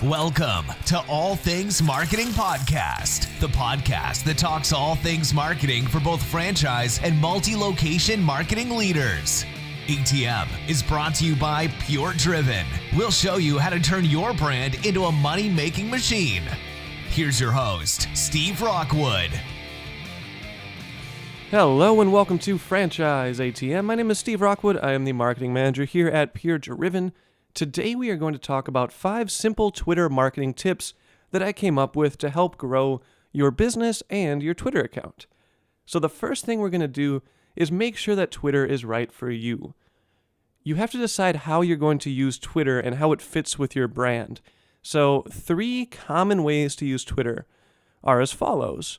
Welcome to All Things Marketing Podcast, the podcast that talks all things marketing for both franchise and multi-location marketing leaders. ATM is brought to you by Pure Driven. We'll show you how to turn your brand into a money-making machine. Here's your host, Steve Rockwood. Hello and welcome to Franchise ATM. My name is Steve Rockwood. I am the marketing manager here at Pure Driven. Today we are going to talk about 5 simple Twitter marketing tips that I came up with to help grow your business and your Twitter account. So the first thing we're going to do is make sure that Twitter is right for you. You have to decide how you're going to use Twitter and how it fits with your brand. So 3 common ways to use Twitter are as follows.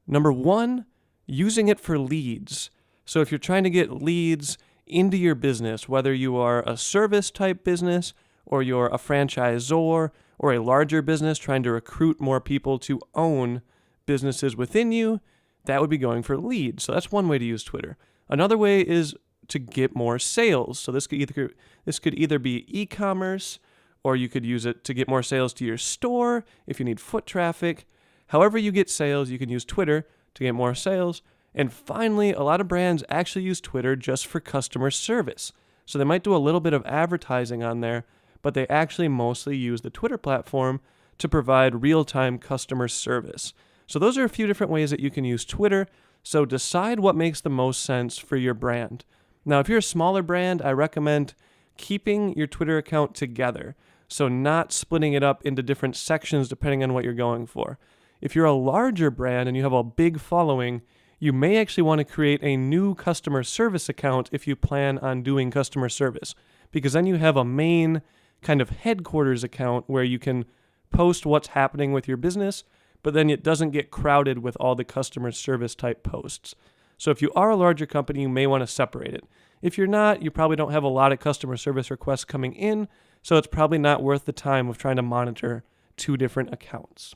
Number 1, using it for leads. So if you're trying to get leads into your business, whether you are a service type business or you're a franchisor or a larger business trying to recruit more people to own businesses within you, that would be going for leads. So that's one way to use Twitter. Another way is to get more sales. So this could either be e-commerce, or you could use it to get more sales to your store if you need foot traffic. However you get sales, you can use Twitter to get more sales. And finally, a lot of brands actually use Twitter just for customer service. So they might do a little bit of advertising on there, but they actually mostly use the Twitter platform to provide real-time customer service. So those are a few different ways that you can use Twitter. So decide what makes the most sense for your brand. Now, if you're a smaller brand, I recommend keeping your Twitter account together. So not splitting it up into different sections depending on what you're going for. If you're a larger brand and you have a big following, you may actually want to create a new customer service account if you plan on doing customer service, because then you have a main kind of headquarters account where you can post what's happening with your business, but then it doesn't get crowded with all the customer service type posts. So if you are a larger company, you may want to separate it. If you're not, you probably don't have a lot of customer service requests coming in, so it's probably not worth the time of trying to monitor 2 different accounts.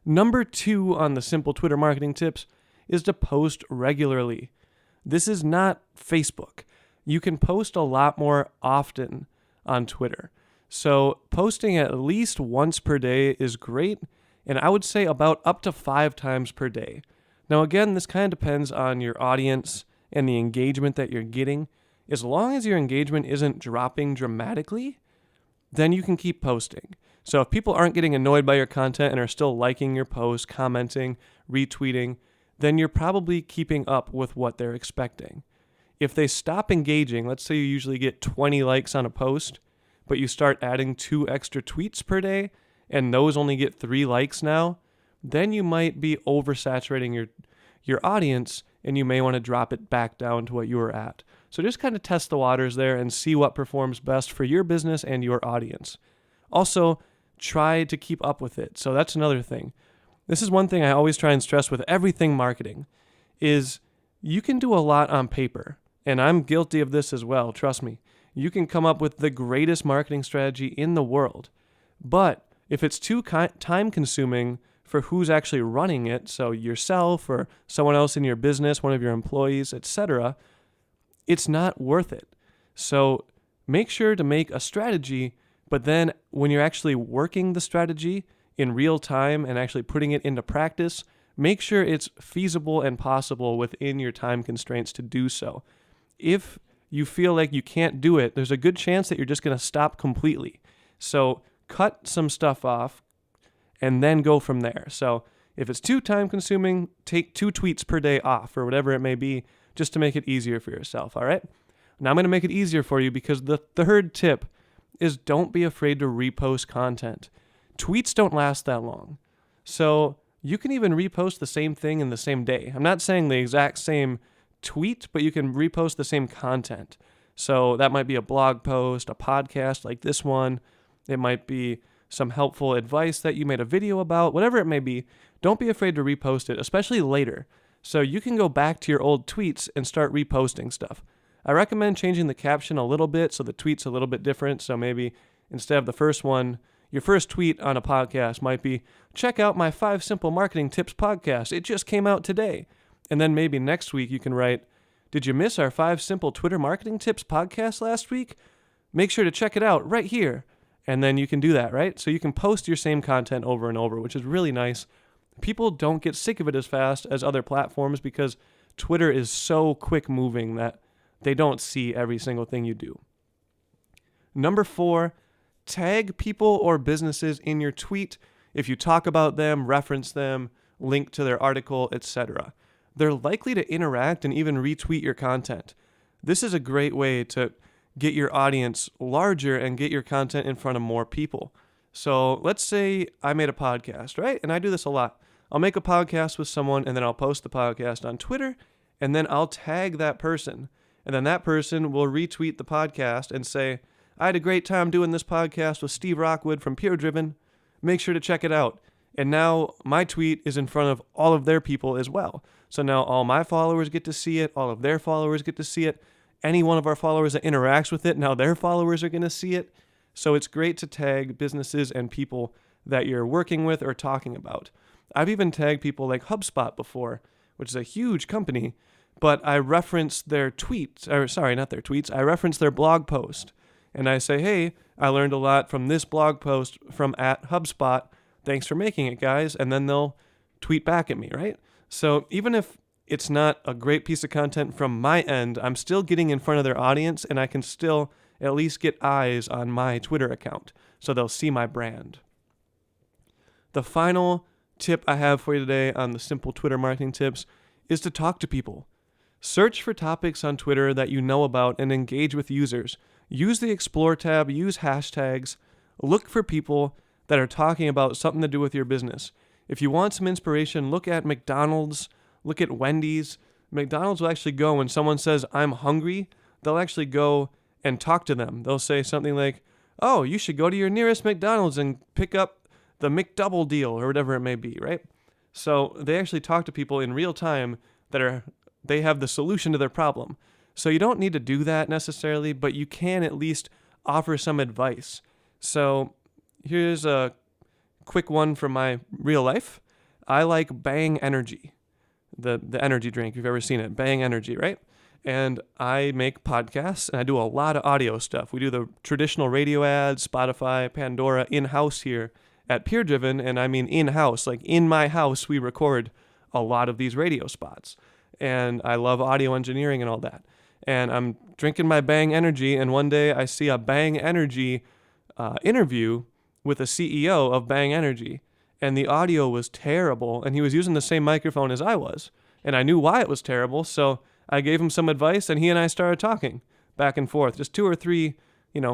Number 2 on the simple Twitter marketing tips is to post regularly. This is not Facebook. You can post a lot more often on Twitter. So posting at least once per day is great, and I would say about up to 5 times per day. Now again, this kind of depends on your audience and the engagement that you're getting. As long as your engagement isn't dropping dramatically, then you can keep posting. So if people aren't getting annoyed by your content and are still liking your post, commenting, retweeting, then you're probably keeping up with what they're expecting. If they stop engaging, let's say you usually get 20 likes on a post, but you start adding 2 extra tweets per day, and those only get 3 likes now, then you might be oversaturating your audience, and you may want to drop it back down to what you were at. So just kind of test the waters there and see what performs best for your business and your audience. Also, try to keep up with it. So that's another thing. This is one thing I always try and stress with everything marketing, is you can do a lot on paper. And I'm guilty of this as well, trust me. You can come up with the greatest marketing strategy in the world. But if it's too time consuming for who's actually running it, so yourself or someone else in your business, one of your employees, etc., it's not worth it. So make sure to make a strategy, but then when you're actually working the strategy in real time and actually putting it into practice, make sure it's feasible and possible within your time constraints to do so. If you feel like you can't do it, there's a good chance that you're just going to stop completely. So cut some stuff off and then go from there. So if it's too time consuming, take 2 tweets per day off or whatever it may be, just to make it easier for yourself, all right? Now I'm going to make it easier for you because the third tip is don't be afraid to repost content. Tweets don't last that long. So you can even repost the same thing in the same day. I'm not saying the exact same tweet, but you can repost the same content. So that might be a blog post, a podcast like this one. It might be some helpful advice that you made a video about, whatever it may be. Don't be afraid to repost it, especially later. So you can go back to your old tweets and start reposting stuff. I recommend changing the caption a little bit so the tweet's a little bit different. So maybe instead of the first one, your first tweet on a podcast might be, check out my 5 simple marketing tips podcast. It just came out today. And then maybe next week you can write, did you miss our 5 simple Twitter marketing tips podcast last week? Make sure to check it out right here. And then you can do that, right? So you can post your same content over and over, which is really nice. People don't get sick of it as fast as other platforms because Twitter is so quick moving that they don't see every single thing you do. Number 4, tag people or businesses in your tweet if you talk about them, reference them, link to their article, etc. They're likely to interact and even retweet your content. This is a great way to get your audience larger and get your content in front of more people. So let's say I made a podcast, right? And I do this a lot. I'll make a podcast with someone and then I'll post the podcast on Twitter and then I'll tag that person. And then that person will retweet the podcast and say, I had a great time doing this podcast with Steve Rockwood from Pure Driven. Make sure to check it out. And now my tweet is in front of all of their people as well. So now all my followers get to see it. All of their followers get to see it. Any one of our followers that interacts with it, now their followers are going to see it. So it's great to tag businesses and people that you're working with or talking about. I've even tagged people like HubSpot before, which is a huge company, but I reference their tweets, not their tweets, I reference their blog post. And I say, hey, I learned a lot from this blog post from @HubSpot. Thanks for making it, guys. And then they'll tweet back at me, right? So even if it's not a great piece of content from my end, I'm still getting in front of their audience and I can still at least get eyes on my Twitter account so they'll see my brand. The final tip I have for you today on the simple Twitter marketing tips is to talk to people. Search for topics on Twitter that you know about and engage with users. Use the Explore tab, use hashtags, look for people that are talking about something to do with your business. If you want some inspiration, look at McDonald's, look at Wendy's. McDonald's will actually go when someone says, I'm hungry, they'll actually go and talk to them. They'll say something like, oh, you should go to your nearest McDonald's and pick up the McDouble deal or whatever it may be, right? So they actually talk to people in real time they have the solution to their problem. So you don't need to do that necessarily, but you can at least offer some advice. So here's a quick one from my real life. I like Bang Energy, the energy drink, if you've ever seen it, Bang Energy, right? And I make podcasts and I do a lot of audio stuff. We do the traditional radio ads, Spotify, Pandora, in-house here at Pure Driven. And I mean in-house, like in my house, we record a lot of these radio spots. And I love audio engineering and all that. And I'm drinking my Bang Energy, and one day I see a Bang Energy interview with a CEO of Bang Energy, and the audio was terrible, and he was using the same microphone as I was, and I knew why it was terrible, so I gave him some advice, and he and I started talking back and forth, just 2 or 3,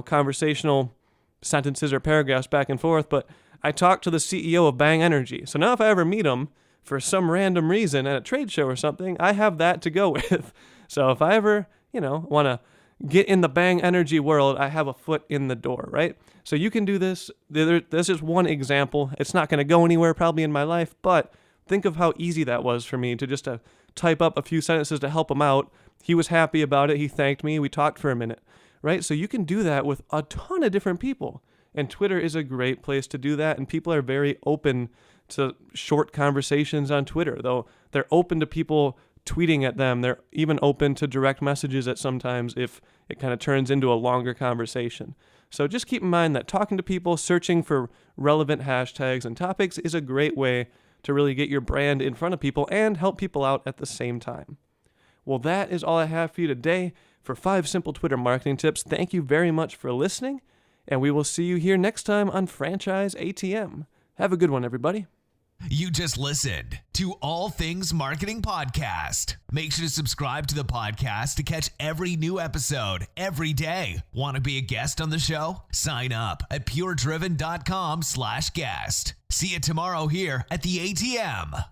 conversational sentences or paragraphs back and forth, but I talked to the CEO of Bang Energy. So now if I ever meet him for some random reason at a trade show or something, I have that to go with. So if I ever, want to get in the Bang Energy world, I have a foot in the door, right? So you can do this. This is one example. It's not going to go anywhere probably in my life, but think of how easy that was for me to just type up a few sentences to help him out. He was happy about it. He thanked me. We talked for a minute, right? So you can do that with a ton of different people. And Twitter is a great place to do that. And people are very open to short conversations on Twitter, though they're open to people tweeting at them. They're even open to direct messages at sometimes if it kind of turns into a longer conversation. So just keep in mind that talking to people, searching for relevant hashtags and topics is a great way to really get your brand in front of people and help people out at the same time. Well, that is all I have for you today for 5 simple Twitter marketing tips. Thank you very much for listening, and we will see you here next time on Franchise ATM. Have a good one, everybody. You just listened to All Things Marketing Podcast. Make sure to subscribe to the podcast to catch every new episode every day. Want to be a guest on the show? Sign up at puredriven.com/guest. See you tomorrow here at the ATM.